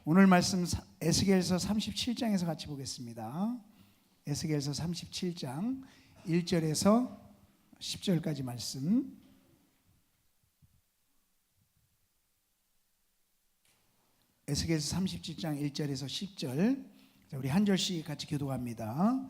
오늘 말씀 에스겔서 37장에서 같이 보겠습니다. 에스겔서 37장 1절에서 10절까지 말씀. 에스겔서 37장 1절에서 10절. 우리 한 절씩 같이 교독합니다.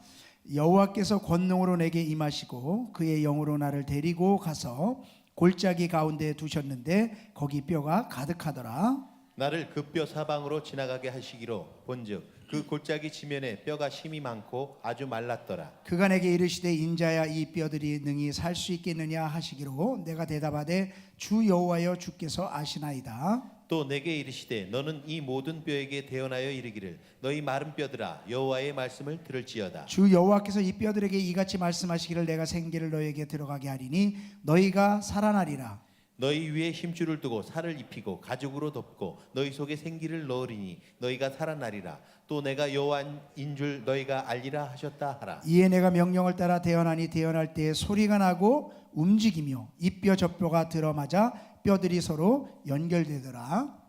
여호와께서 권능으로 내게 임하시고 그의 영으로 나를 데리고 가서 골짜기 가운데 두셨는데 거기 뼈가 가득하더라. 나를 그 뼈 사방으로 지나가게 하시기로 본즉 그 골짜기 지면에 뼈가 심이 많고 아주 말랐더라. 그가 내게 이르시되 인자야 이 뼈들이 능히 살 수 있겠느냐 하시기로 내가 대답하되 주 여호와여 주께서 아시나이다. 또 내게 이르시되 너는 이 모든 뼈에게 대언하여 이르기를 너희 마른 뼈들아 여호와의 말씀을 들을지어다. 주 여호와께서 이 뼈들에게 이같이 말씀하시기를 내가 생기를 너희에게 들어가게 하리니 너희가 살아나리라. 너희 위에 힘줄을 두고 살을 입히고 가죽으로 덮고 너희 속에 생기를 넣으리니 너희가 살아나리라. 또 내가 여호와인 줄 너희가 알리라 하셨다 하라. 이에 내가 명령을 따라 대언하니 대언할 때에 소리가 나고 움직이며 이 뼈 저 뼈가 들어맞아 뼈들이 서로 연결되더라.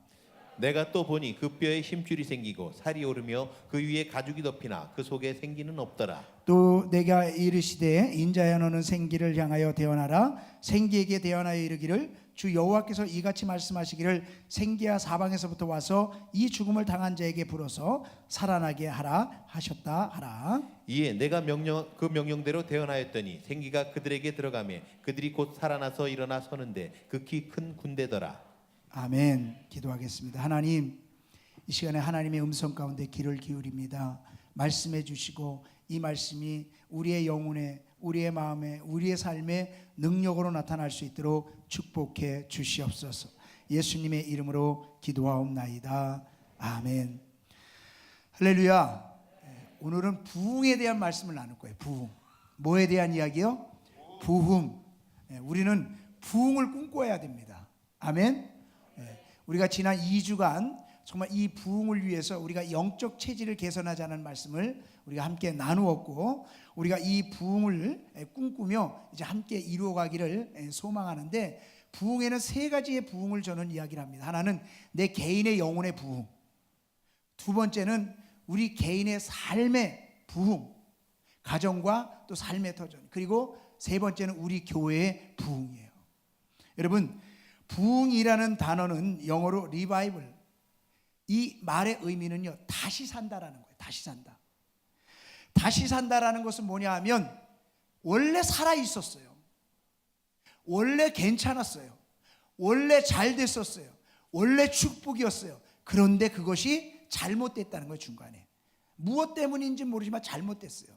내가 또 보니 그 뼈에 힘줄이 생기고 살이 오르며 그 위에 가죽이 덮이나 그 속에 생기는 없더라. 또 내가 이르시되 인자야 너는 생기를 향하여 대언하라. 생기에게 대언하여 이르기를 주 여호와께서 이같이 말씀하시기를 생기야 사방에서부터 와서 이 죽음을 당한 자에게 불어서 살아나게 하라 하셨다 하라. 이에 내가 그 명령대로 대언하였더니 생기가 그들에게 들어가며 그들이 곧 살아나서 일어나 서는데 극히 큰 군대더라. 아멘. 기도하겠습니다. 하나님, 이 시간에 하나님의 음성 가운데 귀를 기울입니다. 말씀해 주시고 이 말씀이 우리의 영혼에, 우리의 마음에, 우리의 삶에 능력으로 나타날 수 있도록 축복해 주시옵소서. 예수님의 이름으로 기도하옵나이다. 아멘. 할렐루야. 오늘은 부흥에 대한 말씀을 나눌 거예요. 부흥. 뭐에 대한 이야기요? 부흥. 우리는 부흥을 꿈꿔야 됩니다. 아멘. 우리가 지난 2주간 정말 이 부흥을 위해서 우리가 영적 체질을 개선하자는 말씀을 우리가 함께 나누었고, 우리가 이 부흥을 꿈꾸며 이제 함께 이루어가기를 소망하는데, 부흥에는 세 가지의 부흥을 저는 이야기를 합니다. 하나는 내 개인의 영혼의 부흥, 두 번째는 우리 개인의 삶의 부흥, 가정과 또 삶의 터전, 그리고 세 번째는 우리 교회의 부흥이에요. 여러분, 부흥이라는 단어는 영어로 리바이벌, 이 말의 의미는요 다시 산다라는 거예요. 다시 산다. 다시 산다라는 것은 뭐냐 하면 원래 살아 있었어요. 원래 괜찮았어요. 원래 잘 됐었어요. 원래 축복이었어요. 그런데 그것이 잘못됐다는 거예요. 중간에 무엇 때문인지 모르지만 잘못됐어요.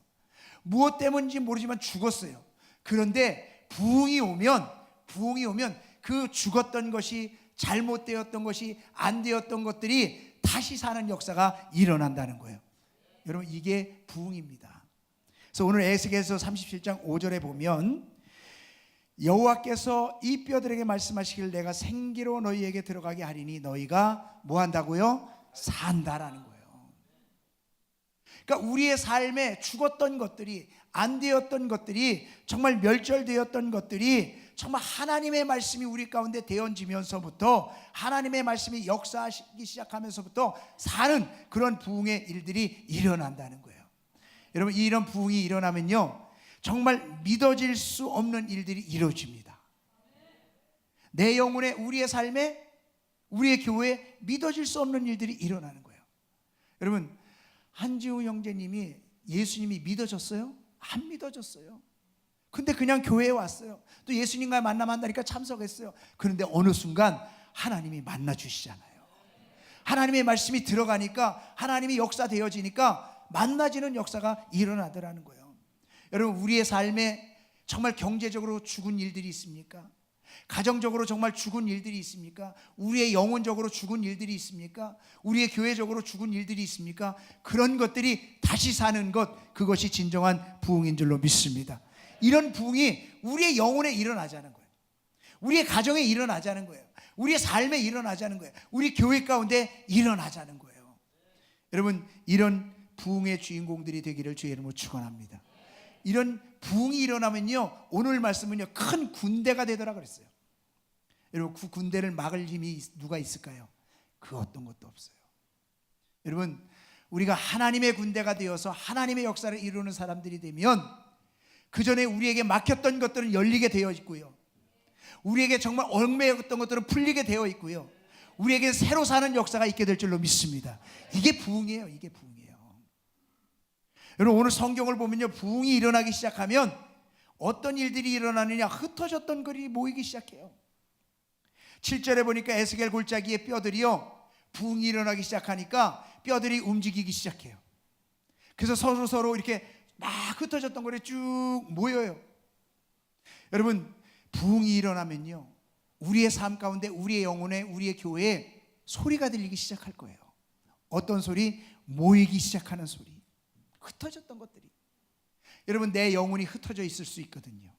무엇 때문인지 모르지만 죽었어요. 그런데 부흥이 오면 그 죽었던 것이, 잘못되었던 것이, 안 되었던 것들이 다시 사는 역사가 일어난다는 거예요. 여러분, 이게 부흥입니다. 그래서 오늘 에스겔서 37장 5절에 보면 여호와께서 이 뼈들에게 말씀하시기를 내가 생기로 너희에게 들어가게 하리니 너희가 뭐 한다고요? 산다라는 거예요. 그러니까 우리의 삶에 죽었던 것들이, 안 되었던 것들이, 정말 멸절되었던 것들이 정말 하나님의 말씀이 우리 가운데 되어지면서부터, 하나님의 말씀이 역사하기 시작하면서부터 사는 그런 부흥의 일들이 일어난다는 거예요. 여러분, 이런 부흥이 일어나면요 정말 믿어질 수 없는 일들이 이루어집니다. 내 영혼에, 우리의 삶에, 우리의 교회에 믿어질 수 없는 일들이 일어나는 거예요. 여러분, 한지우 형제님이 예수님이 믿어졌어요? 안 믿어졌어요. 근데 그냥 교회에 왔어요. 또 예수님과 만남한다니까 참석했어요. 그런데 어느 순간 하나님이 만나 주시잖아요. 하나님의 말씀이 들어가니까, 하나님이 역사되어지니까 만나지는 역사가 일어나더라는 거예요. 여러분, 우리의 삶에 정말 경제적으로 죽은 일들이 있습니까? 가정적으로 정말 죽은 일들이 있습니까? 우리의 영혼적으로 죽은 일들이 있습니까? 우리의 교회적으로 죽은 일들이 있습니까? 그런 것들이 다시 사는 것, 그것이 진정한 부흥인 줄로 믿습니다. 이런 부흥이 우리의 영혼에 일어나자는 거예요. 우리의 가정에 일어나자는 거예요. 우리의 삶에 일어나자는 거예요. 우리 교회 가운데 일어나자는 거예요. 여러분, 이런 부흥의 주인공들이 되기를 주의 이름으로 축원합니다. 이런 부흥이 일어나면요 오늘 말씀은요 큰 군대가 되더라 그랬어요. 여러분, 그 군대를 막을 힘이 누가 있을까요? 그 어떤 것도 없어요. 여러분, 우리가 하나님의 군대가 되어서 하나님의 역사를 이루는 사람들이 되면 그 전에 우리에게 막혔던 것들은 열리게 되어 있고요, 우리에게 정말 얽매였던 것들은 풀리게 되어 있고요, 우리에게 새로 사는 역사가 있게 될 줄로 믿습니다. 이게 부흥이에요. 이게 부흥이에요. 여러분, 오늘 성경을 보면요, 부흥이 일어나기 시작하면 어떤 일들이 일어나느냐, 흩어졌던 것이 모이기 시작해요. 7절에 보니까 에스겔 골짜기의 뼈들이요, 부흥이 일어나기 시작하니까 뼈들이 움직이기 시작해요. 그래서 서로 이렇게 막 흩어졌던 것이 쭉 모여요. 여러분, 부흥이 일어나면요, 우리의 삶 가운데, 우리의 영혼에, 우리의 교회에 소리가 들리기 시작할 거예요. 어떤 소리? 모이기 시작하는 소리. 흩어졌던 것들이. 여러분, 내 영혼이 흩어져 있을 수 있거든요.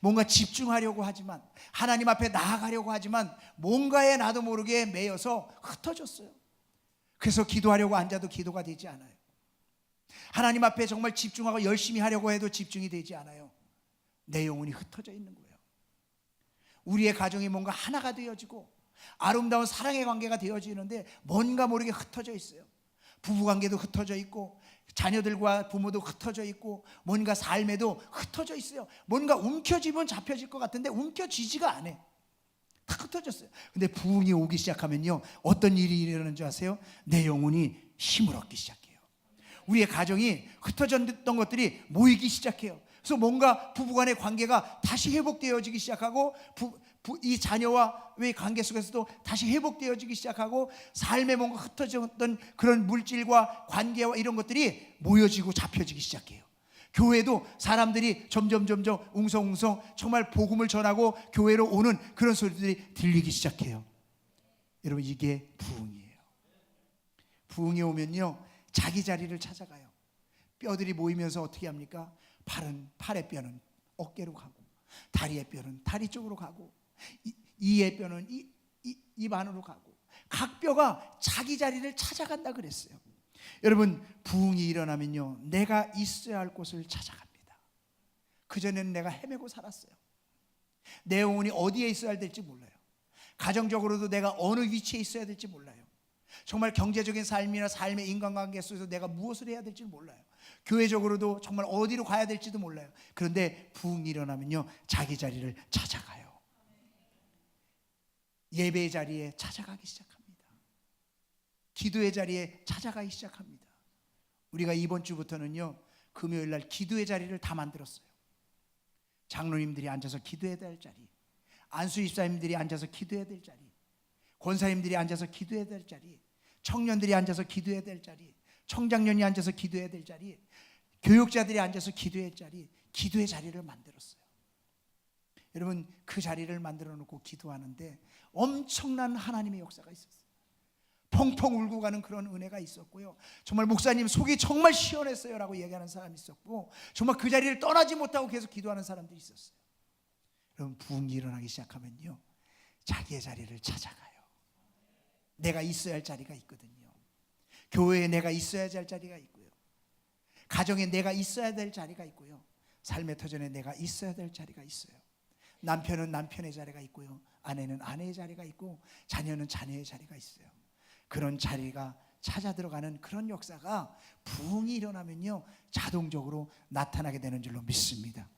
뭔가 집중하려고 하지만, 하나님 앞에 나아가려고 하지만 뭔가에 나도 모르게 매여서 흩어졌어요. 그래서 기도하려고 앉아도 기도가 되지 않아요. 하나님 앞에 정말 집중하고 열심히 하려고 해도 집중이 되지 않아요. 내 영혼이 흩어져 있는 거예요. 우리의 가정이 뭔가 하나가 되어지고 아름다운 사랑의 관계가 되어지는데 뭔가 모르게 흩어져 있어요. 부부관계도 흩어져 있고, 자녀들과 부모도 흩어져 있고, 뭔가 삶에도 흩어져 있어요. 뭔가 움켜쥐면 잡혀질 것 같은데 움켜쥐지가 않아요. 다 흩어졌어요. 근데 부흥이 오기 시작하면요, 어떤 일이 일어나는 줄 아세요? 내 영혼이 힘을 얻기 시작해요. 우리의 가정이 흩어졌던 것들이 모이기 시작해요. 그래서 뭔가 부부간의 관계가 다시 회복되어지기 시작하고, 이 자녀와의 관계 속에서도 다시 회복되어지기 시작하고, 삶에 뭔가 흩어졌던 그런 물질과 관계와 이런 것들이 모여지고 잡혀지기 시작해요. 교회도 사람들이 점점 웅성웅성 정말 복음을 전하고 교회로 오는 그런 소리들이 들리기 시작해요. 여러분, 이게 부흥이에요. 부흥이 오면요, 자기 자리를 찾아가요. 뼈들이 모이면서 어떻게 합니까? 팔의 뼈는 어깨로 가고, 다리의 뼈는 다리 쪽으로 가고, 이의 뼈는 입 안으로 가고, 각 뼈가 자기 자리를 찾아간다 그랬어요. 여러분, 부흥이 일어나면요, 내가 있어야 할 곳을 찾아갑니다. 그전에는 내가 헤매고 살았어요. 내 영혼이 어디에 있어야 될지 몰라요. 가정적으로도 내가 어느 위치에 있어야 될지 몰라요. 정말 경제적인 삶이나 삶의 인간관계 속에서 내가 무엇을 해야 될지 몰라요. 교회적으로도 정말 어디로 가야 될지도 몰라요. 그런데 부흥이 일어나면요, 자기 자리를 찾아가요. 예배의 자리에 찾아가기 시작합니다. 기도의 자리에 찾아가기 시작합니다. 우리가 이번 주부터는요, 금요일 날 기도의 자리를 다 만들었어요. 장로님들이 앉아서 기도해야 될 자리, 안수 집사님들이 앉아서 기도해야 될 자리, 권사님들이 앉아서 기도해야 될 자리, 청년들이 앉아서 기도해야 될 자리, 청장년이 앉아서 기도해야 될 자리, 교육자들이 앉아서 기도해야 될 자리, 기도의 자리를 만들었어요. 여러분, 그 자리를 만들어 놓고 기도하는데 엄청난 하나님의 역사가 있었어요. 펑펑 울고 가는 그런 은혜가 있었고요, 정말 목사님 속이 정말 시원했어요 라고 얘기하는 사람이 있었고, 정말 그 자리를 떠나지 못하고 계속 기도하는 사람들이 있었어요. 여러분, 부흥이 일어나기 시작하면요, 자기의 자리를 찾아가요. 내가 있어야 할 자리가 있거든요. 교회에 내가 있어야 할 자리가 있고요, 가정에 내가 있어야 될 자리가 있고요, 삶의 터전에 내가 있어야 될 자리가 있어요. 남편은 남편의 자리가 있고요, 아내는 아내의 자리가 있고, 자녀는 자녀의 자리가 있어요. 그런 자리가 찾아 들어가는 그런 역사가 부흥이 일어나면요, 자동적으로 나타나게 되는 줄로 믿습니다.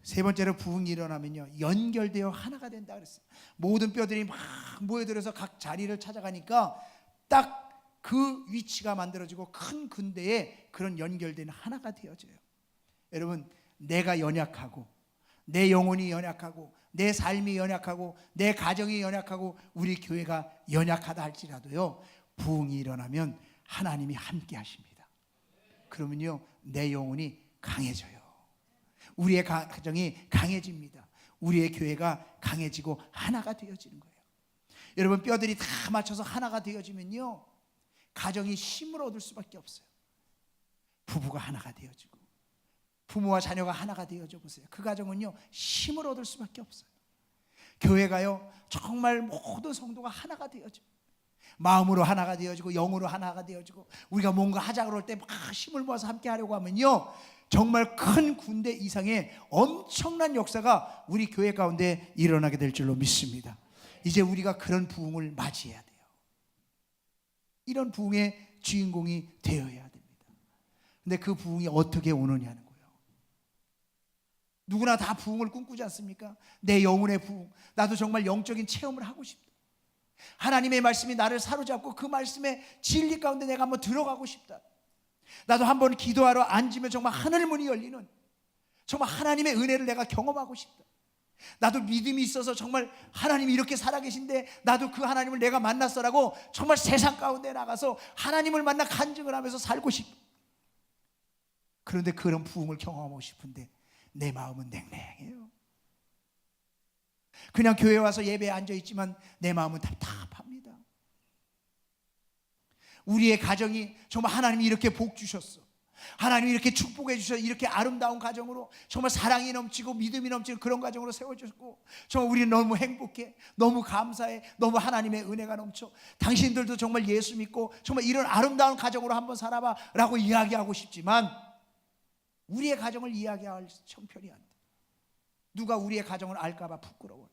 세 번째로, 부흥이 일어나면요, 연결되어 하나가 된다 그랬어요. 모든 뼈들이 막 모여들어서 각 자리를 찾아가니까 딱 그 위치가 만들어지고 큰 군대에 그런 연결된 하나가 되어져요. 여러분, 내가 연약하고, 내 영혼이 연약하고, 내 삶이 연약하고, 내 가정이 연약하고, 우리 교회가 연약하다 할지라도요, 부흥이 일어나면 하나님이 함께 하십니다. 그러면요, 내 영혼이 강해져요. 우리의 가정이 강해집니다. 우리의 교회가 강해지고 하나가 되어지는 거예요. 여러분, 뼈들이 다 맞춰서 하나가 되어지면요, 가정이 힘을 얻을 수밖에 없어요. 부부가 하나가 되어지고, 부모와 자녀가 하나가 되어져 보세요. 그 가정은요, 힘을 얻을 수밖에 없어요. 교회가요, 정말 모든 성도가 하나가 되어져, 마음으로 하나가 되어지고, 영으로 하나가 되어지고, 우리가 뭔가 하자 그럴 때 막 힘을 모아서 함께 하려고 하면요, 정말 큰 군대 이상의 엄청난 역사가 우리 교회 가운데 일어나게 될 줄로 믿습니다. 이제 우리가 그런 부흥을 맞이해야 돼요. 이런 부흥의 주인공이 되어야 됩니다. 근데 그 부흥이 어떻게 오느냐는 거예요. 누구나 다 부흥을 꿈꾸지 않습니까? 내 영혼의 부흥, 나도 정말 영적인 체험을 하고 싶다. 하나님의 말씀이 나를 사로잡고 그 말씀의 진리 가운데 내가 한번 들어가고 싶다. 나도 한번 기도하러 앉으면 정말 하늘 문이 열리는, 정말 하나님의 은혜를 내가 경험하고 싶다. 나도 믿음이 있어서 정말 하나님이 이렇게 살아계신데 나도 그 하나님을 내가 만났어라고 정말 세상 가운데 나가서 하나님을 만나 간증을 하면서 살고 싶다. 그런데 그런 부흥을 경험하고 싶은데 내 마음은 냉랭해요. 그냥 교회 와서 예배에 앉아있지만 내 마음은 답답합니다. 우리의 가정이 정말 하나님이 이렇게 복 주셨어, 하나님이 이렇게 축복해 주셔서 이렇게 아름다운 가정으로 정말 사랑이 넘치고 믿음이 넘치는 그런 가정으로 세워주셨고 정말 우리는 너무 행복해, 너무 감사해, 너무 하나님의 은혜가 넘쳐. 당신들도 정말 예수 믿고 정말 이런 아름다운 가정으로 한번 살아봐 라고 이야기하고 싶지만 우리의 가정을 이야기할 형편이 안 돼. 누가 우리의 가정을 알까봐 부끄러워.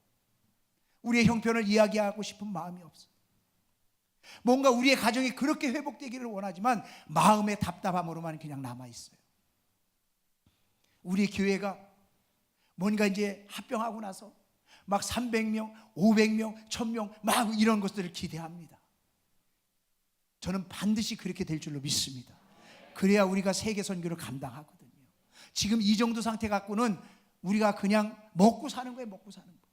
우리의 형편을 이야기하고 싶은 마음이 없어. 뭔가 우리의 가정이 그렇게 회복되기를 원하지만 마음의 답답함으로만 그냥 남아있어요. 우리 교회가 뭔가 이제 합병하고 나서 막 300명, 500명, 1000명 막 이런 것들을 기대합니다. 저는 반드시 그렇게 될 줄로 믿습니다. 그래야 우리가 세계 선교를 감당하거든요. 지금 이 정도 상태 갖고는 우리가 그냥 먹고 사는 거예요. 먹고 사는 거.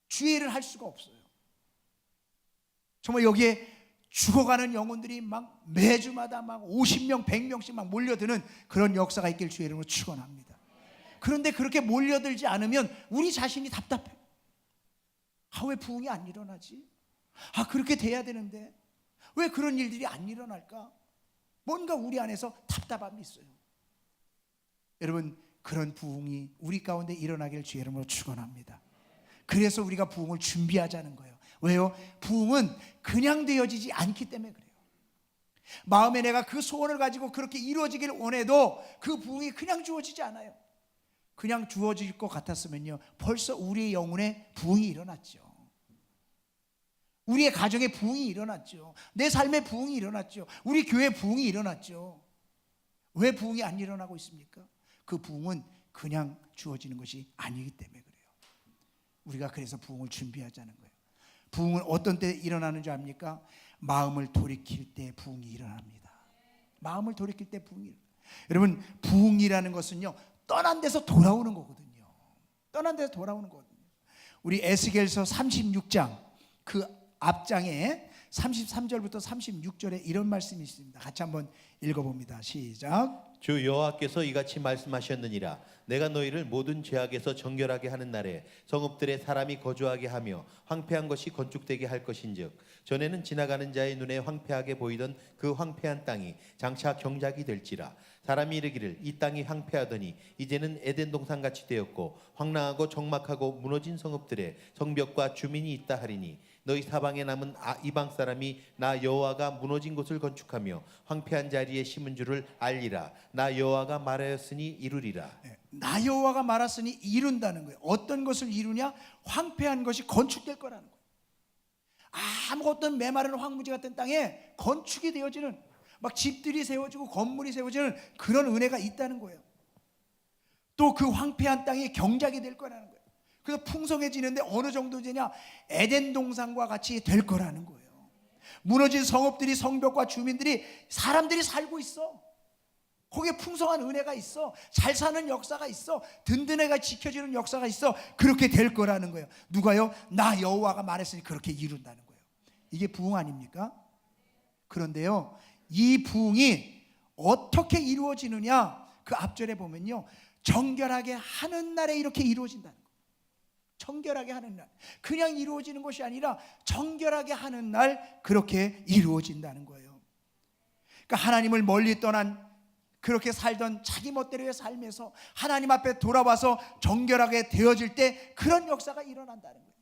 주의를 할 수가 없어요. 정말 여기에 죽어가는 영혼들이 막 매주마다 막 50명, 100명씩 막 몰려드는 그런 역사가 있길 주의 이름으로 축원합니다. 그런데 그렇게 몰려들지 않으면 우리 자신이 답답해. 왜 부흥이 안 일어나지? 그렇게 돼야 되는데 왜 그런 일들이 안 일어날까? 뭔가 우리 안에서 답답함이 있어요. 여러분, 그런 부흥이 우리 가운데 일어나길 주의 이름으로 축원합니다. 그래서 우리가 부흥을 준비하자는 거예요. 왜요? 부흥은 그냥 되어지지 않기 때문에 그래요. 마음에 내가 그 소원을 가지고 그렇게 이루어지길 원해도 그 부흥이 그냥 주어지지 않아요. 그냥 주어질 것 같았으면요 벌써 우리의 영혼에 부흥이 일어났죠. 우리의 가정에 부흥이 일어났죠. 내 삶에 부흥이 일어났죠. 우리 교회에 부흥이 일어났죠. 왜 부흥이 안 일어나고 있습니까? 그 부흥은 그냥 주어지는 것이 아니기 때문에 그래요. 우리가 그래서 부흥을 준비하자는 거예요. 부흥은 어떤 때 일어나는 줄 압니까? 마음을 돌이킬 때 부흥이 일어납니다. 마음을 돌이킬 때 부흥이 일어납니다. 여러분, 부흥이라는 것은요 떠난 데서 돌아오는 거거든요. 떠난 데서 돌아오는 거거든요. 우리 에스겔서 36장 그 앞장에 33절부터 36절에 이런 말씀이 있습니다. 같이 한번 읽어봅니다. 시작. 주 여호와께서 이같이 말씀하셨느니라. 내가 너희를 모든 죄악에서 정결하게 하는 날에 성읍들에 사람이 거주하게 하며 황폐한 것이 건축되게 할 것인즉 전에는 지나가는 자의 눈에 황폐하게 보이던 그 황폐한 땅이 장차 경작이 될지라. 사람이 이르기를 이 땅이 황폐하더니 이제는 에덴 동산같이 되었고 황량하고 적막하고 무너진 성읍들에 성벽과 주민이 있다 하리니 너희 사방에 남은 이방 사람이 나 여호와가 무너진 곳을 건축하며 황폐한 자리에 심은 줄을 알리라. 나 여호와가 말하였으니 이루리라. 나 여호와가 말했으니 이룬다는 거예요. 어떤 것을 이루냐? 황폐한 것이 건축될 거라는 거예요. 아무것도 메마른 황무지 같은 땅에 건축이 되어지는, 막 집들이 세워지고 건물이 세워지는 그런 은혜가 있다는 거예요. 또 그 황폐한 땅이 경작이 될 거라는 거예요. 그래서 풍성해지는데 어느 정도 되냐? 에덴 동산과 같이 될 거라는 거예요. 무너진 성읍들이, 성벽과 주민들이, 사람들이 살고 있어. 거기에 풍성한 은혜가 있어. 잘 사는 역사가 있어. 든든해가 지켜지는 역사가 있어. 그렇게 될 거라는 거예요. 누가요? 나 여호와가 말했으니 그렇게 이룬다는 거예요. 이게 부흥 아닙니까? 그런데요, 이 부흥이 어떻게 이루어지느냐? 그 앞절에 보면요, 정결하게 하는 날에 이렇게 이루어진다는 거예요. 정결하게 하는 날. 그냥 이루어지는 것이 아니라 정결하게 하는 날 그렇게 이루어진다는 거예요. 그러니까 하나님을 멀리 떠난, 그렇게 살던 자기 멋대로의 삶에서 하나님 앞에 돌아와서 정결하게 되어질 때 그런 역사가 일어난다는 거예요.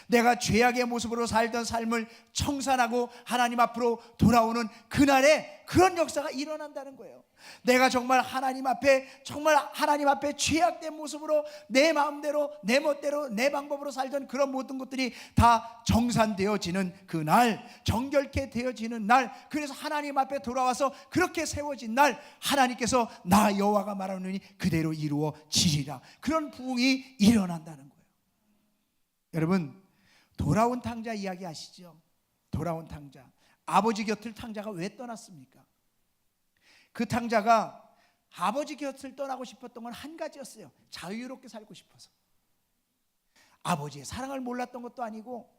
내가 죄악의 모습으로 살던 삶을 청산하고 하나님 앞으로 돌아오는 그날에 그런 역사가 일어난다는 거예요. 내가 정말 하나님 앞에 죄악된 모습으로 내 마음대로 내 멋대로 내 방법으로 살던 그런 모든 것들이 다 정산되어지는 그날, 정결케 되어지는 날, 그래서 하나님 앞에 돌아와서 그렇게 세워진 날, 하나님께서 나 여호와가 말하노니 그대로 이루어지리라, 그런 부흥이 일어난다는 거예요. 여러분, 돌아온 탕자 이야기 아시죠? 돌아온 탕자, 아버지 곁을 탕자가 왜 떠났습니까? 그 탕자가 아버지 곁을 떠나고 싶었던 건 한 가지였어요. 자유롭게 살고 싶어서. 아버지의 사랑을 몰랐던 것도 아니고,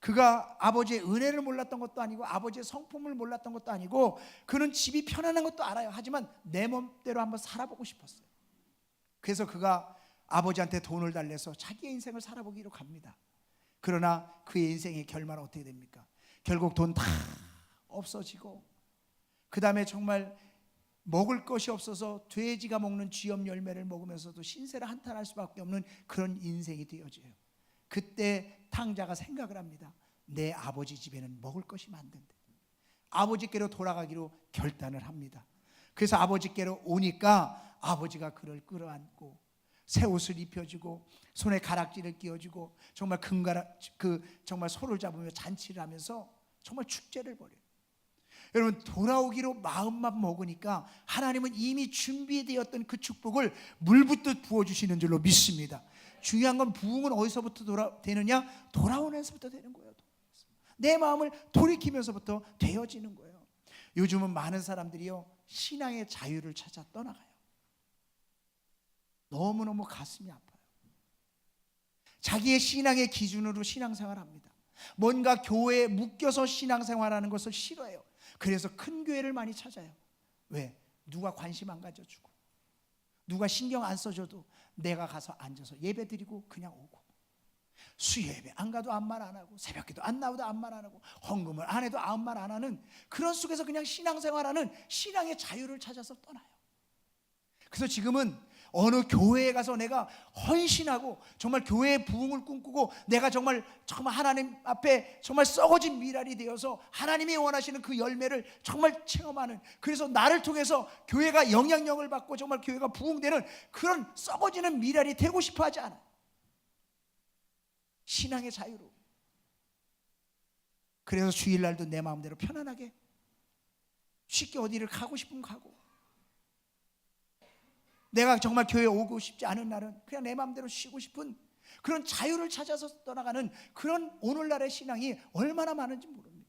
그가 아버지의 은혜를 몰랐던 것도 아니고, 아버지의 성품을 몰랐던 것도 아니고, 그는 집이 편안한 것도 알아요. 하지만 내 몸대로 한번 살아보고 싶었어요. 그래서 그가 아버지한테 돈을 달래서 자기의 인생을 살아보기로 갑니다. 그러나 그의 인생의 결말은 어떻게 됩니까? 결국 돈 다 없어지고, 그 다음에 정말 먹을 것이 없어서 돼지가 먹는 쥐염 열매를 먹으면서도 신세를 한탄할 수밖에 없는 그런 인생이 되어져요. 그때 탕자가 생각을 합니다. 내 아버지 집에는 먹을 것이 많던데. 아버지께로 돌아가기로 결단을 합니다. 그래서 아버지께로 오니까 아버지가 그를 끌어안고 새 옷을 입혀주고 손에 가락지를 끼워주고 정말 정말 소를 잡으며 잔치를 하면서 정말 축제를 벌여요. 여러분, 돌아오기로 마음만 먹으니까 하나님은 이미 준비되었던 그 축복을 물붓듯 부어주시는 줄로 믿습니다. 중요한 건 부흥은 어디서부터 되느냐? 돌아오면서부터 되는 거예요. 내 마음을 돌이키면서부터 되어지는 거예요. 요즘은 많은 사람들이요, 신앙의 자유를 찾아 떠나가요. 너무너무 가슴이 아파요. 자기의 신앙의 기준으로 신앙생활합니다. 뭔가 교회에 묶여서 신앙생활하는 것을 싫어해요. 그래서 큰 교회를 많이 찾아요. 왜? 누가 관심 안 가져주고, 누가 신경 안 써줘도 내가 가서 앉아서 예배 드리고 그냥 오고, 수요예배 안 가도 아무 말 안 하고, 새벽기도 안 나오도 아무 말 안 하고, 헌금을 안 해도 아무 말 안 하는 그런 속에서 그냥 신앙생활하는 신앙의 자유를 찾아서 떠나요. 그래서 지금은 어느 교회에 가서 내가 헌신하고 정말 교회의 부흥을 꿈꾸고 내가 정말 하나님 앞에 정말 썩어진 미랄이 되어서 하나님이 원하시는 그 열매를 정말 체험하는, 그래서 나를 통해서 교회가 영향력을 받고 정말 교회가 부흥되는 그런 썩어지는 미랄이 되고 싶어 하지 않아요. 신앙의 자유로. 그래서 주일날도 내 마음대로 편안하게 쉽게 어디를 가고 싶으면 가고, 내가 정말 교회에 오고 싶지 않은 날은 그냥 내 마음대로 쉬고 싶은 그런 자유를 찾아서 떠나가는 그런 오늘날의 신앙이 얼마나 많은지 모릅니다.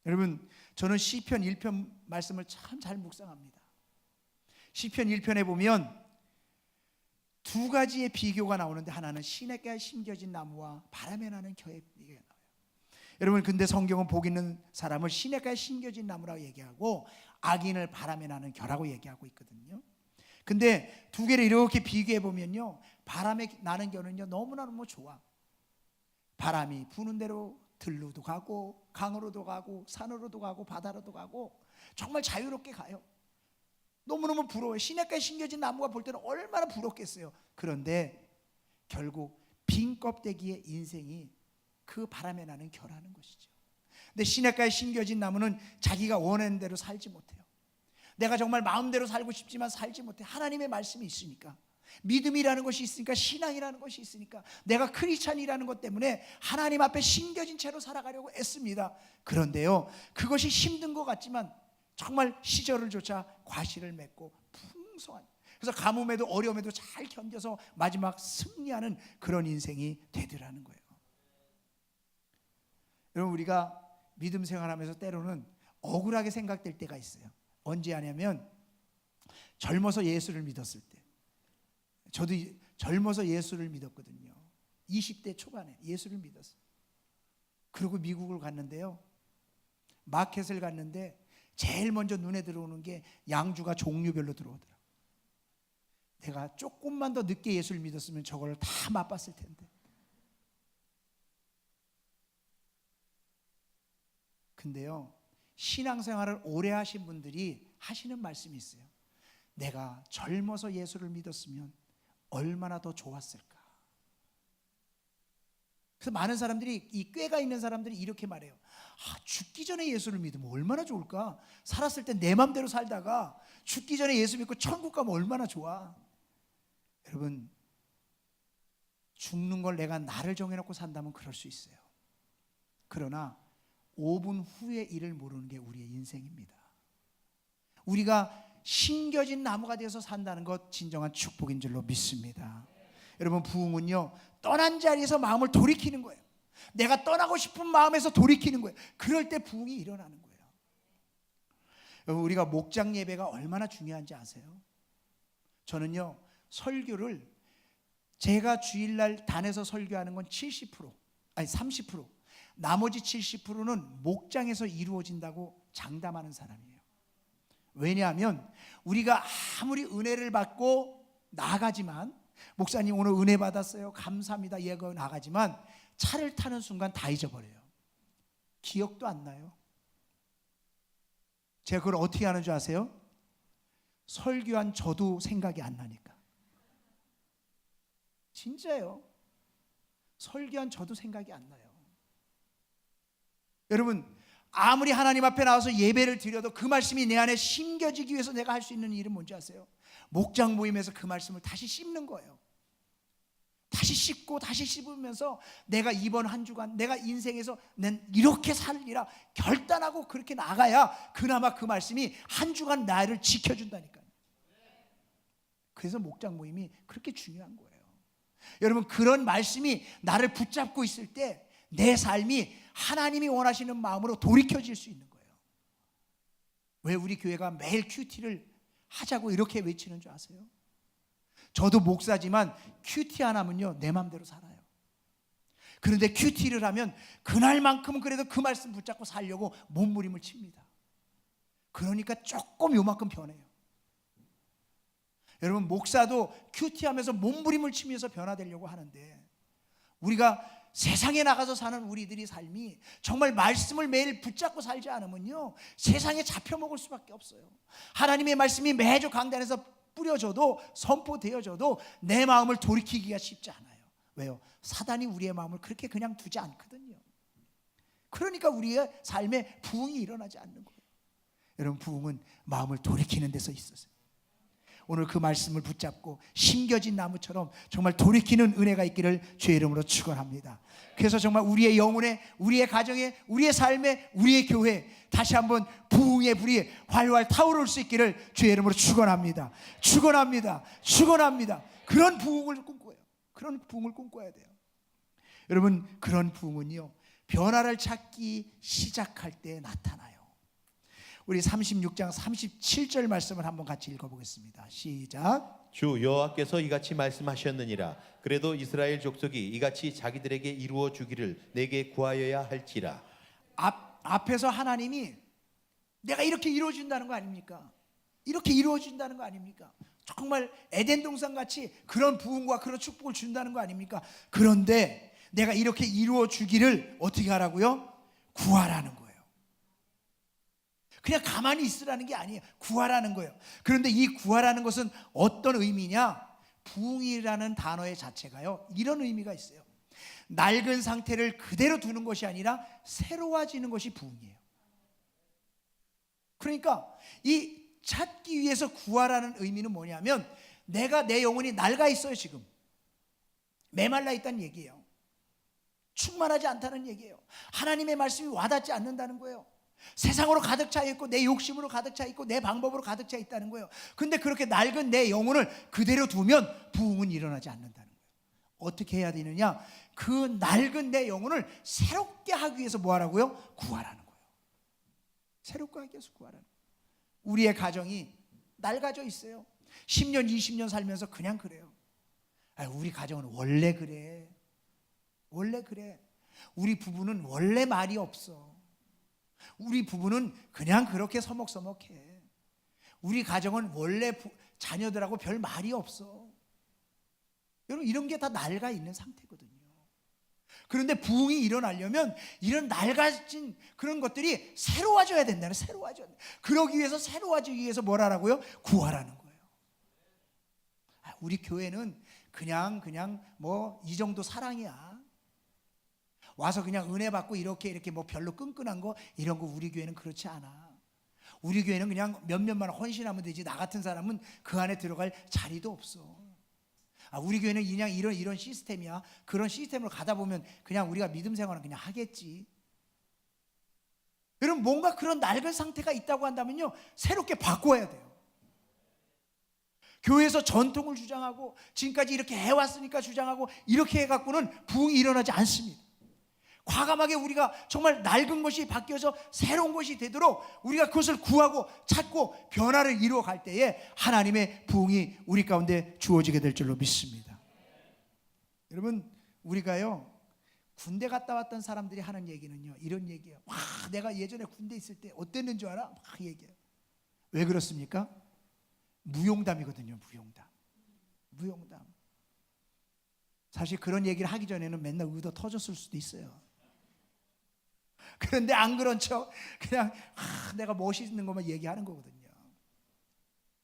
여러분, 저는 시편 1편 말씀을 참 잘 묵상합니다. 시편 1편에 보면 두 가지의 비교가 나오는데, 하나는 시냇가에 심겨진 나무와 바람에 나는 겨의 비교가 나와요. 여러분, 근데 성경은 복 있는 사람을 시냇가에 심겨진 나무라고 얘기하고 악인을 바람에 나는 겨라고 얘기하고 있거든요. 근데 두 개를 이렇게 비교해 보면요, 바람에 나는 겨는요 너무너무 좋아. 바람이 부는 대로 들로도 가고 강으로도 가고 산으로도 가고 바다로도 가고 정말 자유롭게 가요. 너무너무 부러워요. 시냇가에 심겨진 나무가 볼 때는 얼마나 부럽겠어요. 그런데 결국 빈 껍데기의 인생이 그 바람에 나는 겨라는 것이죠. 근데 시냇가에 심겨진 나무는 자기가 원하는 대로 살지 못해요. 내가 정말 마음대로 살고 싶지만 살지 못해. 하나님의 말씀이 있으니까, 믿음이라는 것이 있으니까, 신앙이라는 것이 있으니까, 내가 크리스찬이라는 것 때문에 하나님 앞에 심겨진 채로 살아가려고 애씁니다. 그런데요, 그것이 힘든 것 같지만 정말 시절을 조차 과실을 맺고 풍성한, 그래서 가뭄에도 어려움에도 잘 견뎌서 마지막 승리하는 그런 인생이 되더라는 거예요. 여러분, 우리가 믿음 생활하면서 때로는 억울하게 생각될 때가 있어요. 언제 하냐면 젊어서 예수를 믿었을 때. 저도 젊어서 예수를 믿었거든요. 20대 초반에 예수를 믿었어요. 그리고 미국을 갔는데요, 마켓을 갔는데 제일 먼저 눈에 들어오는 게 양주가 종류별로 들어오더라고요. 내가 조금만 더 늦게 예수를 믿었으면 저걸 다 맛봤을 텐데. 근데요, 신앙생활을 오래 하신 분들이 하시는 말씀이 있어요. 내가 젊어서 예수를 믿었으면 얼마나 더 좋았을까. 그래서 많은 사람들이, 이 꾀가 있는 사람들이 이렇게 말해요. 죽기 전에 예수를 믿으면 얼마나 좋을까? 살았을 때 내 맘대로 살다가 죽기 전에 예수 믿고 천국 가면 얼마나 좋아. 여러분, 죽는 걸 내가 나를 정해놓고 산다면 그럴 수 있어요. 그러나 5분 후의 일을 모르는 게 우리의 인생입니다. 우리가 심겨진 나무가 되어서 산다는 것 진정한 축복인 줄로 믿습니다. 여러분, 부흥은요, 떠난 자리에서 마음을 돌이키는 거예요. 내가 떠나고 싶은 마음에서 돌이키는 거예요. 그럴 때 부흥이 일어나는 거예요. 여러분, 우리가 목장 예배가 얼마나 중요한지 아세요? 저는요, 설교를 제가 주일날 단에서 설교하는 건 70%, 아니 30%, 나머지 70%는 목장에서 이루어진다고 장담하는 사람이에요. 왜냐하면 우리가 아무리 은혜를 받고 나가지만, 목사님 오늘 은혜 받았어요, 감사합니다, 예가 나가지만 차를 타는 순간 다 잊어버려요. 기억도 안 나요. 제가 그걸 어떻게 하는 줄 아세요? 설교한 저도 생각이 안 나니까. 진짜예요. 설교한 저도 생각이 안 나요. 여러분, 아무리 하나님 앞에 나와서 예배를 드려도 그 말씀이 내 안에 심겨지기 위해서 내가 할 수 있는 일은 뭔지 아세요? 목장 모임에서 그 말씀을 다시 씹는 거예요. 다시 씹고 다시 씹으면서 내가 이번 한 주간 내가 인생에서 난 이렇게 살리라 결단하고 그렇게 나가야 그나마 그 말씀이 한 주간 나를 지켜준다니까요. 그래서 목장 모임이 그렇게 중요한 거예요. 여러분, 그런 말씀이 나를 붙잡고 있을 때 내 삶이 하나님이 원하시는 마음으로 돌이켜질 수 있는 거예요. 왜 우리 교회가 매일 큐티를 하자고 이렇게 외치는 줄 아세요? 저도 목사지만 큐티 안 하면요, 내 마음대로 살아요. 그런데 큐티를 하면 그날만큼은 그래도 그 말씀 붙잡고 살려고 몸부림을 칩니다. 그러니까 조금 요만큼 변해요. 여러분, 목사도 큐티하면서 몸부림을 치면서 변화되려고 하는데, 우리가 세상에 나가서 사는 우리들이 삶이 정말 말씀을 매일 붙잡고 살지 않으면요, 세상에 잡혀먹을 수밖에 없어요. 하나님의 말씀이 매주 강단에서 뿌려져도 선포되어져도 내 마음을 돌이키기가 쉽지 않아요. 왜요? 사단이 우리의 마음을 그렇게 그냥 두지 않거든요. 그러니까 우리의 삶에 부흥이 일어나지 않는 거예요. 여러분, 부흥은 마음을 돌이키는 데서 있었어요. 오늘 그 말씀을 붙잡고 심겨진 나무처럼 정말 돌이키는 은혜가 있기를 주의 이름으로 축원합니다. 그래서 정말 우리의 영혼에, 우리의 가정에, 우리의 삶에, 우리의 교회에 다시 한번 부흥의 불이 활활 타오를 수 있기를 주의 이름으로 축원합니다. 축원합니다. 축원합니다. 그런 부흥을 꿈꿔요. 그런 부흥을 꿈꿔야 돼요. 여러분, 그런 부흥은요, 변화를 찾기 시작할 때 나타나요. 우리 36장 37절 말씀을 한번 같이 읽어보겠습니다. 시작. 주 여호와께서 이같이 말씀하셨느니라. 그래도 이스라엘 족속이 이같이 자기들에게 이루어 주기를 내게 구하여야 할지라. 앞에서 하나님이 내가 이렇게 이루어준다는 거 아닙니까? 이렇게 이루어준다는 거 아닙니까? 정말 에덴 동산 같이 그런 부흥과 그런 축복을 준다는 거 아닙니까? 그런데 내가 이렇게 이루어 주기를 어떻게 하라고요? 구하라는 거예요. 그냥 가만히 있으라는 게 아니에요. 구하라는 거예요. 그런데 이 구하라는 것은 어떤 의미냐? 부흥이라는 단어의 자체가요, 이런 의미가 있어요. 낡은 상태를 그대로 두는 것이 아니라 새로워지는 것이 부흥이에요. 그러니까 이 찾기 위해서 구하라는 의미는 뭐냐면, 내가 내 영혼이 낡아 있어요. 지금 메말라 있다는 얘기예요. 충만하지 않다는 얘기예요. 하나님의 말씀이 와닿지 않는다는 거예요. 세상으로 가득 차 있고 내 욕심으로 가득 차 있고 내 방법으로 가득 차 있다는 거예요. 근데 그렇게 낡은 내 영혼을 그대로 두면 부흥은 일어나지 않는다는 거예요. 어떻게 해야 되느냐? 그 낡은 내 영혼을 새롭게 하기 위해서 뭐 하라고요? 구하라는 거예요. 새롭게 하기 위해서 구하라는 거예요. 우리의 가정이 낡아져 있어요. 10년 20년 살면서 그냥 그래요. 우리 가정은 원래 그래. 원래 그래. 우리 부부는 원래 말이 없어. 우리 부부는 그냥 그렇게 서먹서먹해. 우리 가정은 원래 자녀들하고 별 말이 없어. 여러분, 이런 게 다 낡아 있는 상태거든요. 그런데 부흥이 일어나려면 이런 낡아진 그런 것들이 새로워져야 된다는, 새로워져야 돼. 그러기 위해서, 새로워지기 위해서 뭘 하라고요? 구하라는 거예요. 우리 교회는 그냥 뭐 이 정도 사랑이야. 와서 그냥 은혜 받고 이렇게 뭐 별로 끈끈한 거 이런 거 우리 교회는 그렇지 않아. 우리 교회는 그냥 몇몇만 헌신하면 되지 나 같은 사람은 그 안에 들어갈 자리도 없어. 우리 교회는 그냥 이런 시스템이야. 그런 시스템으로 가다 보면 그냥 우리가 믿음 생활은 그냥 하겠지. 여러분 뭔가 그런 낡은 상태가 있다고 한다면요 새롭게 바꿔야 돼요. 교회에서 전통을 주장하고 지금까지 이렇게 해왔으니까 주장하고 이렇게 해갖고는 부흥이 일어나지 않습니다. 과감하게 우리가 정말 낡은 것이 바뀌어서 새로운 것이 되도록 우리가 그것을 구하고 찾고 변화를 이루어갈 때에 하나님의 부흥이 우리 가운데 주어지게 될 줄로 믿습니다. 여러분 우리가요 군대 갔다 왔던 사람들이 하는 얘기는요 이런 얘기예요. 와 내가 예전에 군대 있을 때 어땠는 줄 알아? 막 얘기해요. 왜 그렇습니까? 무용담이거든요. 무용담. 사실 그런 얘기를 하기 전에는 맨날 의도 터졌을 수도 있어요. 그런데 안 그런 척 그냥 내가 멋있는 것만 얘기하는 거거든요.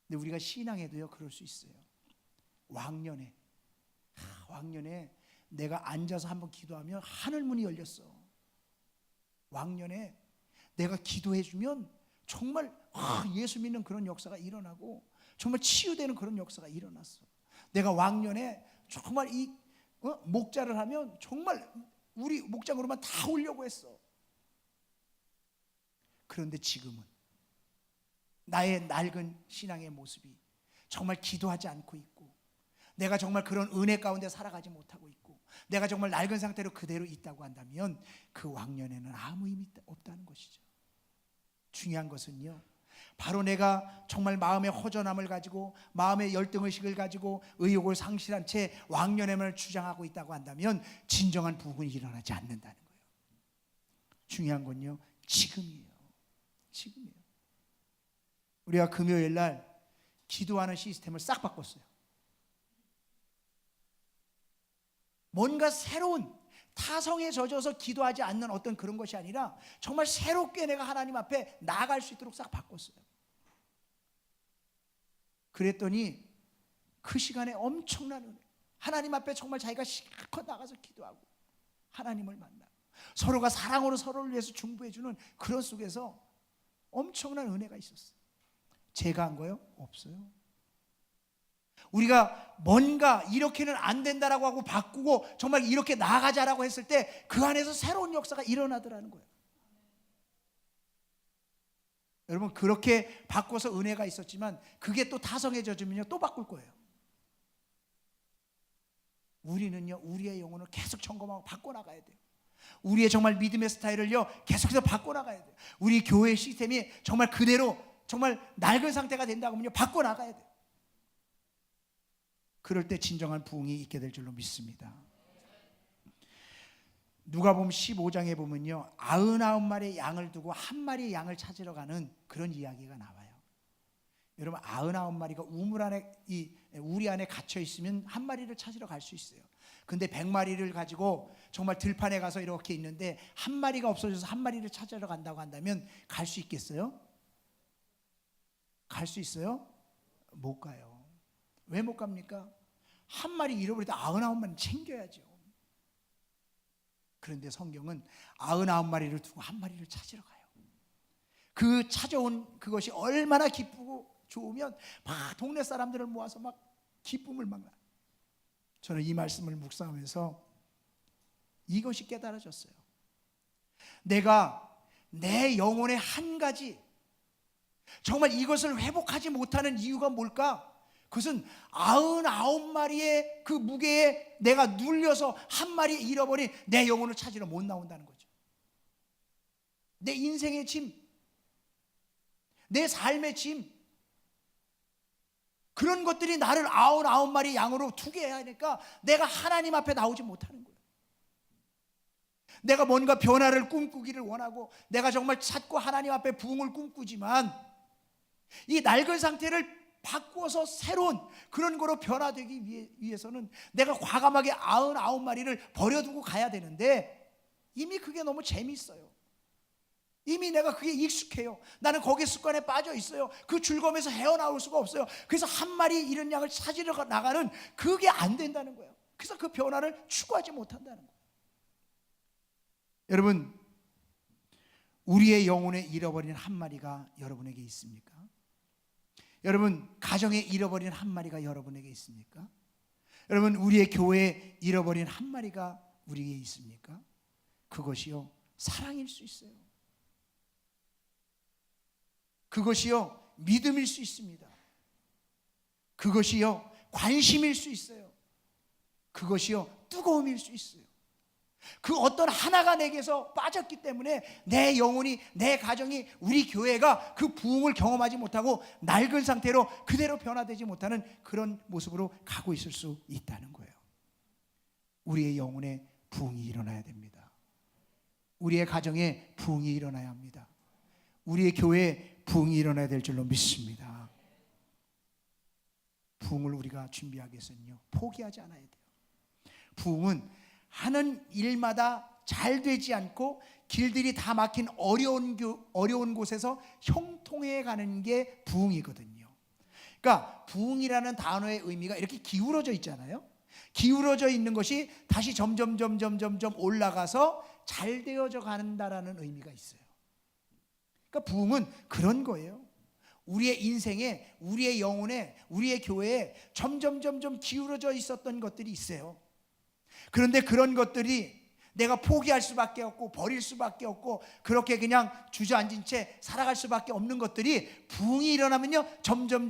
근데 우리가 신앙에도요 그럴 수 있어요. 왕년에 내가 앉아서 한번 기도하면 하늘 문이 열렸어. 왕년에 내가 기도해주면 정말 예수 믿는 그런 역사가 일어나고 정말 치유되는 그런 역사가 일어났어. 내가 왕년에 정말 이 목자를 하면 정말 우리 목장으로만 다 오려고 했어. 그런데 지금은 나의 낡은 신앙의 모습이 정말 기도하지 않고 있고 내가 정말 그런 은혜 가운데 살아가지 못하고 있고 내가 정말 낡은 상태로 그대로 있다고 한다면 그 왕년에는 아무 의미 없다는 것이죠. 중요한 것은요 바로 내가 정말 마음의 허전함을 가지고 마음의 열등의식을 가지고 의욕을 상실한 채 왕년에만 주장하고 있다고 한다면 진정한 부흥이 일어나지 않는다는 거예요. 중요한 건요 지금이에요. 우리가 금요일 날 기도하는 시스템을 싹 바꿨어요. 뭔가 새로운 타성에 젖어서 기도하지 않는 어떤 그런 것이 아니라 정말 새롭게 내가 하나님 앞에 나아갈 수 있도록 싹 바꿨어요. 그랬더니 그 시간에 엄청난 은혜, 하나님 앞에 정말 자기가 실컷 나가서 기도하고 하나님을 만나고 서로가 사랑으로 서로를 위해서 중보해주는 그런 속에서 엄청난 은혜가 있었어요. 제가 한 거요? 없어요. 우리가 뭔가 이렇게는 안 된다라고 하고 바꾸고 정말 이렇게 나아가자라고 했을 때 그 안에서 새로운 역사가 일어나더라는 거예요. 여러분 그렇게 바꿔서 은혜가 있었지만 그게 또 타성에 젖으면요 또 바꿀 거예요. 우리는요 우리의 영혼을 계속 점검하고 바꿔나가야 돼요. 우리의 정말 믿음의 스타일을요 계속해서 바꿔나가야 돼요. 우리 교회 시스템이 정말 그대로 정말 낡은 상태가 된다고 하면요 바꿔나가야 돼요. 그럴 때 진정한 부흥이 있게 될 줄로 믿습니다. 누가복음 15장에 보면요 99마리의 양을 두고 한 마리의 양을 찾으러 가는 그런 이야기가 나와요. 여러분 99마리가 우물 안에 우리 안에 갇혀 있으면 한 마리를 찾으러 갈 수 있어요. 근데 100마리를 가지고 정말 들판에 가서 이렇게 있는데 한 마리가 없어져서 한 마리를 찾으러 간다고 한다면 갈 수 있겠어요? 갈 수 있어요? 못 가요. 왜 못 갑니까? 한 마리 잃어버리다 99마리 챙겨야죠. 그런데 성경은 99마리를 두고 한 마리를 찾으러 가요. 그 찾아온 그것이 얼마나 기쁘고 좋으면 막 동네 사람들을 모아서 막 기쁨을 막 나. 저는 이 말씀을 묵상하면서 이것이 깨달아졌어요. 내가 내 영혼의 한 가지 정말 이것을 회복하지 못하는 이유가 뭘까? 그것은 99마리의 그 무게에 내가 눌려서 한 마리 잃어버린 내 영혼을 찾으러 못 나온다는 거죠. 내 인생의 짐, 내 삶의 짐, 그런 것들이 나를 99마리 양으로 두게 해야 하니까 내가 하나님 앞에 나오지 못하는 거예요. 내가 뭔가 변화를 꿈꾸기를 원하고 내가 정말 찾고 하나님 앞에 부흥을 꿈꾸지만 이 낡은 상태를 바꾸어서 새로운 그런 거로 변화되기 위해서는 내가 과감하게 99마리를 버려두고 가야 되는데 이미 그게 너무 재미있어요. 이미 내가 그게 익숙해요. 나는 거기에 습관에 빠져 있어요. 그 즐거움에서 헤어나올 수가 없어요. 그래서 한 마리 이런 양을 찾으러 나가는 그게 안 된다는 거예요. 그래서 그 변화를 추구하지 못한다는 거예요. 여러분, 우리의 영혼에 잃어버린 한 마리가 여러분에게 있습니까? 여러분, 가정에 잃어버린 한 마리가 여러분에게 있습니까? 여러분, 우리의 교회에 잃어버린 한 마리가 우리에게 있습니까? 그것이요, 사랑일 수 있어요. 그것이요, 믿음일 수 있습니다. 그것이요, 관심일 수 있어요. 그것이요, 뜨거움일 수 있어요. 그 어떤 하나가 내게서 빠졌기 때문에 내 영혼이, 내 가정이, 우리 교회가 그 부흥을 경험하지 못하고 낡은 상태로 그대로 변화되지 못하는 그런 모습으로 가고 있을 수 있다는 거예요. 우리의 영혼에 부흥이 일어나야 됩니다. 우리의 가정에 부흥이 일어나야 합니다. 우리의 교회에 부흥이 일어나야 될 줄로 믿습니다. 부흥을 우리가 준비하기 위해서는요, 포기하지 않아야 돼요. 부흥은 하는 일마다 잘 되지 않고 길들이 다 막힌 어려운 곳에서 형통해 가는 게 부흥이거든요. 그러니까 부흥이라는 단어의 의미가 이렇게 기울어져 있잖아요. 기울어져 있는 것이 다시 점점 올라가서 잘 되어져 간다라는 의미가 있어요. 그러니까 부흥은 그런 거예요. 우리의 인생에, 우리의 영혼에, 우리의 교회에 점점 기울어져 있었던 것들이 있어요. 그런데 그런 것들이 내가 포기할 수밖에 없고 버릴 수밖에 없고 그렇게 그냥 주저앉은 채 살아갈 수밖에 없는 것들이 부흥이 일어나면요, 점점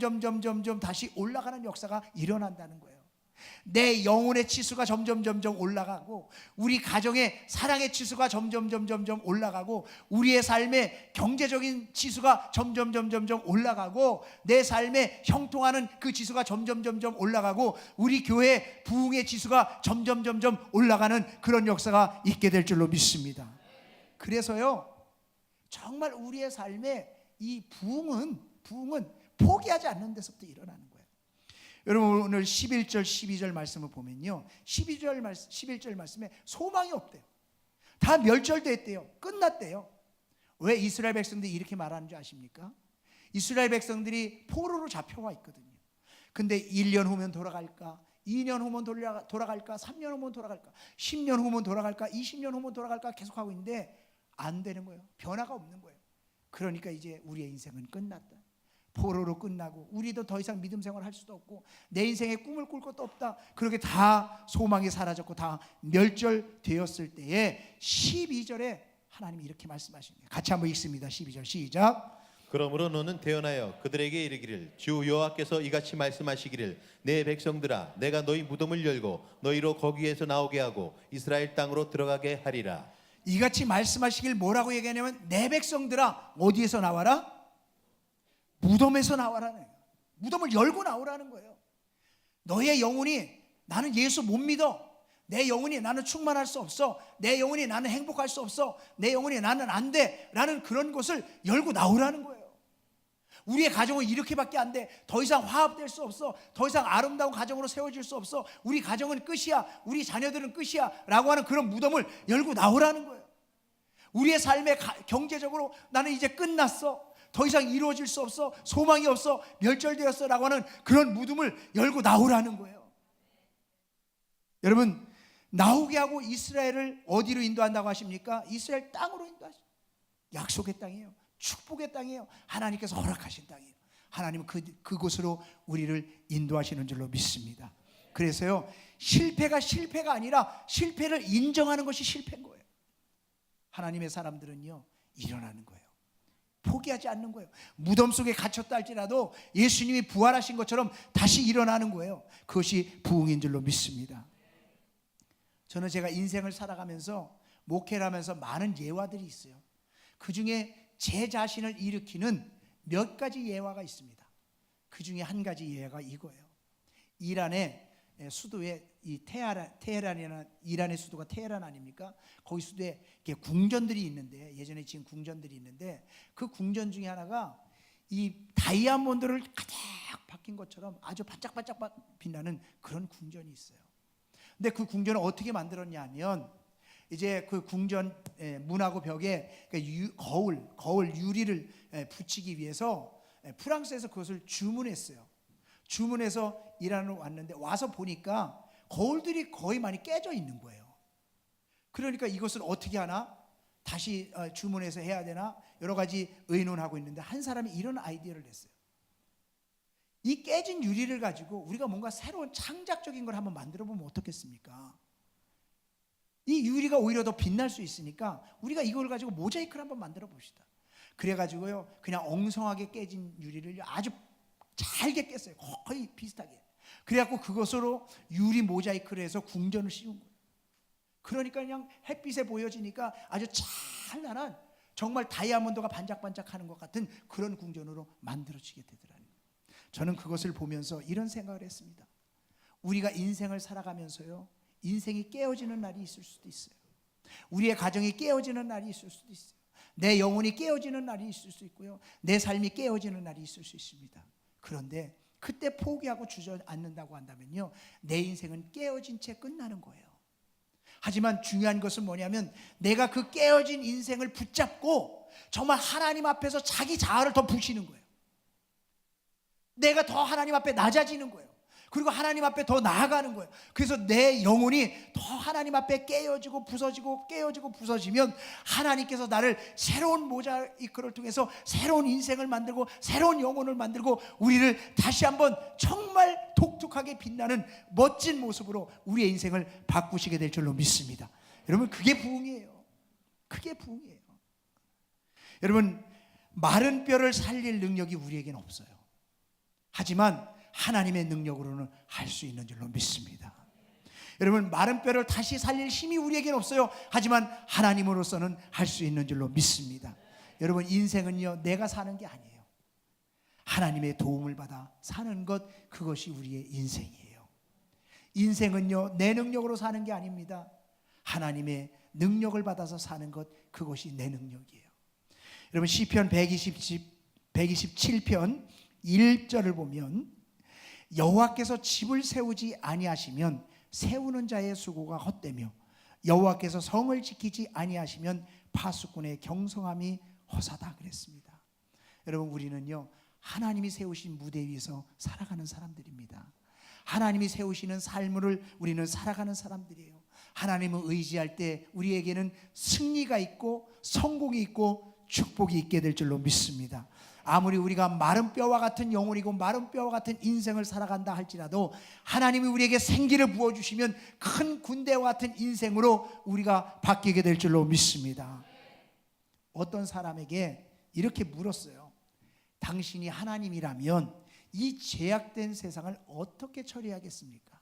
다시 올라가는 역사가 일어난다는 거예요. 내 영혼의 치수가 점점 올라가고, 우리 가정의 사랑의 치수가 점점 올라가고, 우리의 삶의 경제적인 치수가 점점 올라가고, 내 삶에 형통하는 그 지수가 점점 올라가고, 우리 교회 부흥의 지수가 점점 올라가는 그런 역사가 있게 될 줄로 믿습니다. 그래서요, 정말 우리의 삶에 이 부흥은 포기하지 않는 데서부터 일어나는 거예요. 여러분, 오늘 11절 12절 말씀을 보면요, 11절 말씀에 소망이 없대요. 다 멸절됐대요. 끝났대요. 왜 이스라엘 백성들이 이렇게 말하는 줄 아십니까? 이스라엘 백성들이 포로로 잡혀와 있거든요. 근데 1년 후면 돌아갈까, 2년 후면 돌아갈까, 3년 후면 돌아갈까, 10년 후면 돌아갈까, 20년 후면 돌아갈까 계속하고 있는데 안 되는 거예요. 변화가 없는 거예요. 그러니까 이제 우리의 인생은 끝났다. 포로로 끝나고, 우리도 더 이상 믿음 생활을 할 수도 없고, 내 인생에 꿈을 꿀 것도 없다. 그렇게 다 소망이 사라졌고 다 멸절되었을 때에 12절에 하나님이 이렇게 말씀하십니다. 같이 한번 읽습니다. 12절 시작. 그러므로 너는 대언하여 그들에게 이르기를, 주 여호와께서 이같이 말씀하시기를, 내 백성들아, 내가 너희 무덤을 열고 너희로 거기에서 나오게 하고 이스라엘 땅으로 들어가게 하리라. 이같이 말씀하시길 뭐라고 얘기하냐면, 내 백성들아, 어디에서 나와라? 무덤에서 나와라는 거예요. 무덤을 열고 나오라는 거예요. 너의 영혼이 나는 예수 못 믿어, 내 영혼이 나는 충만할 수 없어, 내 영혼이 나는 행복할 수 없어, 내 영혼이 나는 안 돼 라는 그런 것을 열고 나오라는 거예요. 우리의 가정은 이렇게밖에 안 돼, 더 이상 화합될 수 없어, 더 이상 아름다운 가정으로 세워질 수 없어, 우리 가정은 끝이야, 우리 자녀들은 끝이야 라고 하는 그런 무덤을 열고 나오라는 거예요. 우리의 삶에 경제적으로 나는 이제 끝났어, 더 이상 이루어질 수 없어, 소망이 없어, 멸절되었어 라고 하는 그런 무덤을 열고 나오라는 거예요. 여러분, 나오게 하고 이스라엘을 어디로 인도한다고 하십니까? 이스라엘 땅으로 인도하십니다. 약속의 땅이에요. 축복의 땅이에요. 하나님께서 허락하신 땅이에요. 하나님은 그곳으로 우리를 인도하시는 줄로 믿습니다. 그래서요, 실패가 아니라 실패를 인정하는 것이 실패인 거예요. 하나님의 사람들은요, 일어나는 거예요. 포기하지 않는 거예요. 무덤 속에 갇혔다 할지라도 예수님이 부활하신 것처럼 다시 일어나는 거예요. 그것이 부흥인 줄로 믿습니다. 저는 제가 인생을 살아가면서, 목회를 하면서 많은 예화들이 있어요. 그 중에 제 자신을 일으키는 몇 가지 예화가 있습니다. 그 중에 한 가지 예화가 이거예요. 이란의 수도에 테헤란이라는, 이란의 수도가 테헤란 아닙니까? 거기 수도에 이렇게 궁전들이 있는데, 예전에 지은 궁전들이 있는데, 그 궁전 중에 하나가 이 다이아몬드를 가득 박힌 것처럼 아주 반짝반짝 빛나는 그런 궁전이 있어요. 근데 그 궁전을 어떻게 만들었냐 하면, 이제 그 궁전 문하고 벽에 거울 유리를 붙이기 위해서 프랑스에서 그것을 주문했어요. 주문해서 이란으로 왔는데, 와서 보니까 거울들이 거의 많이 깨져 있는 거예요. 그러니까 이것을 어떻게 하나? 다시 주문해서 해야 되나 여러 가지 의논하고 있는데 한 사람이 이런 아이디어를 냈어요. 이 깨진 유리를 가지고 우리가 뭔가 새로운 창작적인 걸 한번 만들어 보면 어떻겠습니까? 이 유리가 오히려 더 빛날 수 있으니까 우리가 이걸 가지고 모자이크를 한번 만들어 봅시다. 그래가지고요 그냥 엉성하게 깨진 유리를 아주 잘게 깼어요. 거의 비슷하게. 그래갖고 그것으로 유리 모자이크를 해서 궁전을 씌운 거예요. 그러니까 그냥 햇빛에 보여지니까 아주 찬란한 정말 다이아몬드가 반짝반짝하는 것 같은 그런 궁전으로 만들어지게 되더라고요. 저는 그것을 보면서 이런 생각을 했습니다. 우리가 인생을 살아가면서요 인생이 깨어지는 날이 있을 수도 있어요. 우리의 가정이 깨어지는 날이 있을 수도 있어요. 내 영혼이 깨어지는 날이 있을 수 있고요 내 삶이 깨어지는 날이 있을 수 있습니다. 그런데 그때 포기하고 주저앉는다고 한다면요 내 인생은 깨어진 채 끝나는 거예요. 하지만 중요한 것은 뭐냐면 내가 그 깨어진 인생을 붙잡고 정말 하나님 앞에서 자기 자아를 더 부시는 거예요. 내가 더 하나님 앞에 낮아지는 거예요. 그리고 하나님 앞에 더 나아가는 거예요. 그래서 내 영혼이 더 하나님 앞에 깨어지고 부서지고 깨어지고 부서지면 하나님께서 나를 새로운 모자이크를 통해서 새로운 인생을 만들고 새로운 영혼을 만들고 우리를 다시 한번 정말 독특하게 빛나는 멋진 모습으로 우리의 인생을 바꾸시게 될 줄로 믿습니다. 여러분 그게 부흥이에요. 그게 부흥이에요. 여러분 마른 뼈를 살릴 능력이 우리에게는 없어요. 하지만 하나님의 능력으로는 할 수 있는 줄로 믿습니다. 여러분 마른 뼈를 다시 살릴 힘이 우리에게는 없어요. 하지만 하나님으로서는 할 수 있는 줄로 믿습니다. 여러분 인생은요 내가 사는 게 아니에요. 하나님의 도움을 받아 사는 것 그것이 우리의 인생이에요. 인생은요 내 능력으로 사는 게 아닙니다. 하나님의 능력을 받아서 사는 것 그것이 내 능력이에요. 여러분 시편 127편 1절을 보면 여호와께서 집을 세우지 아니하시면 세우는 자의 수고가 헛되며 여호와께서 성을 지키지 아니하시면 파수꾼의 경성함이 허사다 그랬습니다. 여러분 우리는요 하나님이 세우신 무대 위에서 살아가는 사람들입니다. 하나님이 세우시는 삶을 우리는 살아가는 사람들이에요. 하나님을 의지할 때 우리에게는 승리가 있고 성공이 있고 축복이 있게 될 줄로 믿습니다. 아무리 우리가 마른 뼈와 같은 영혼이고 마른 뼈와 같은 인생을 살아간다 할지라도 하나님이 우리에게 생기를 부어주시면 큰 군대와 같은 인생으로 우리가 바뀌게 될 줄로 믿습니다. 어떤 사람에게 이렇게 물었어요. 당신이 하나님이라면 이 죄악된 세상을 어떻게 처리하겠습니까?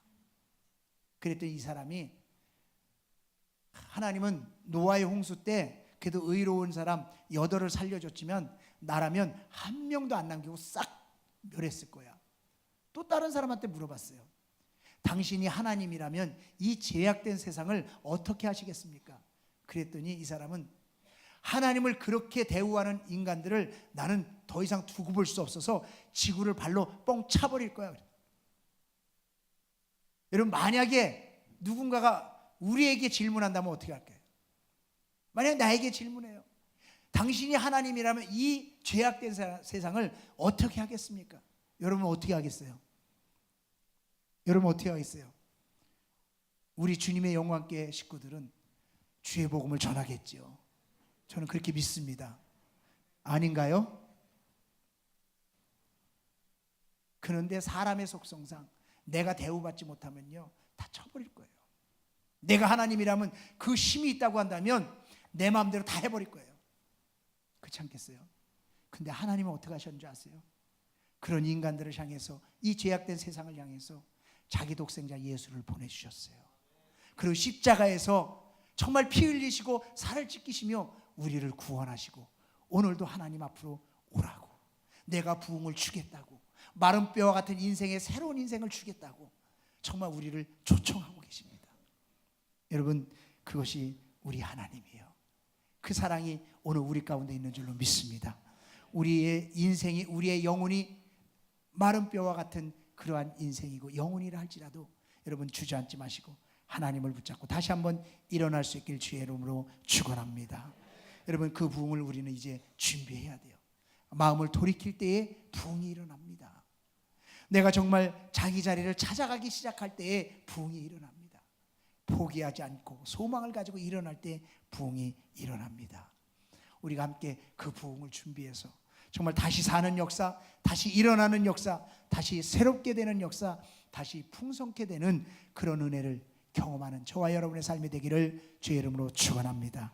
그랬더니 이 사람이 하나님은 노아의 홍수 때 그래도 의로운 사람 8을 살려줬지만 나라면 한 명도 안 남기고 싹 멸했을 거야. 또 다른 사람한테 물어봤어요. 당신이 하나님이라면 이 죄악된 세상을 어떻게 하시겠습니까? 그랬더니 이 사람은 하나님을 그렇게 대우하는 인간들을 나는 더 이상 두고 볼 수 없어서 지구를 발로 뻥 차버릴 거야. 여러분 만약에 누군가가 우리에게 질문한다면 어떻게 할까요? 만약 나에게 질문해요. 당신이 하나님이라면 이 죄악된 세상을 어떻게 하겠습니까? 여러분 어떻게 하겠어요? 여러분 어떻게 하겠어요? 우리 주님의 영광께 식구들은 주의 복음을 전하겠죠. 저는 그렇게 믿습니다. 아닌가요? 그런데 사람의 속성상 내가 대우받지 못하면요 다 쳐버릴 거예요. 내가 하나님이라면 그 힘이 있다고 한다면 내 마음대로 다 해버릴 거예요. 그렇지 않겠어요? 근데 하나님은 어떻게 하셨는지 아세요? 그런 인간들을 향해서 이 죄악된 세상을 향해서 자기 독생자 예수를 보내주셨어요. 그리고 십자가에서 정말 피 흘리시고 살을 찢기시며 우리를 구원하시고 오늘도 하나님 앞으로 오라고 내가 부흥을 주겠다고 마른 뼈와 같은 인생의 새로운 인생을 주겠다고 정말 우리를 초청하고 계십니다. 여러분 그것이 우리 하나님이에요. 그 사랑이 오늘 우리 가운데 있는 줄로 믿습니다. 우리의 인생이 우리의 영혼이 마른 뼈와 같은 그러한 인생이고 영혼이라 할지라도 여러분 주저앉지 마시고 하나님을 붙잡고 다시 한번 일어날 수 있길 주의 이름으로 축원합니다. 여러분 그 부흥을 우리는 이제 준비해야 돼요. 마음을 돌이킬 때에 부흥이 일어납니다. 내가 정말 자기 자리를 찾아가기 시작할 때에 부흥이 일어납니다. 포기하지 않고 소망을 가지고 일어날 때 부흥이 일어납니다. 우리가 함께 그 부흥을 준비해서 정말 다시 사는 역사, 다시 일어나는 역사, 다시 새롭게 되는 역사, 다시 풍성케 되는 그런 은혜를 경험하는 저와 여러분의 삶이 되기를 주의 이름으로 축원합니다.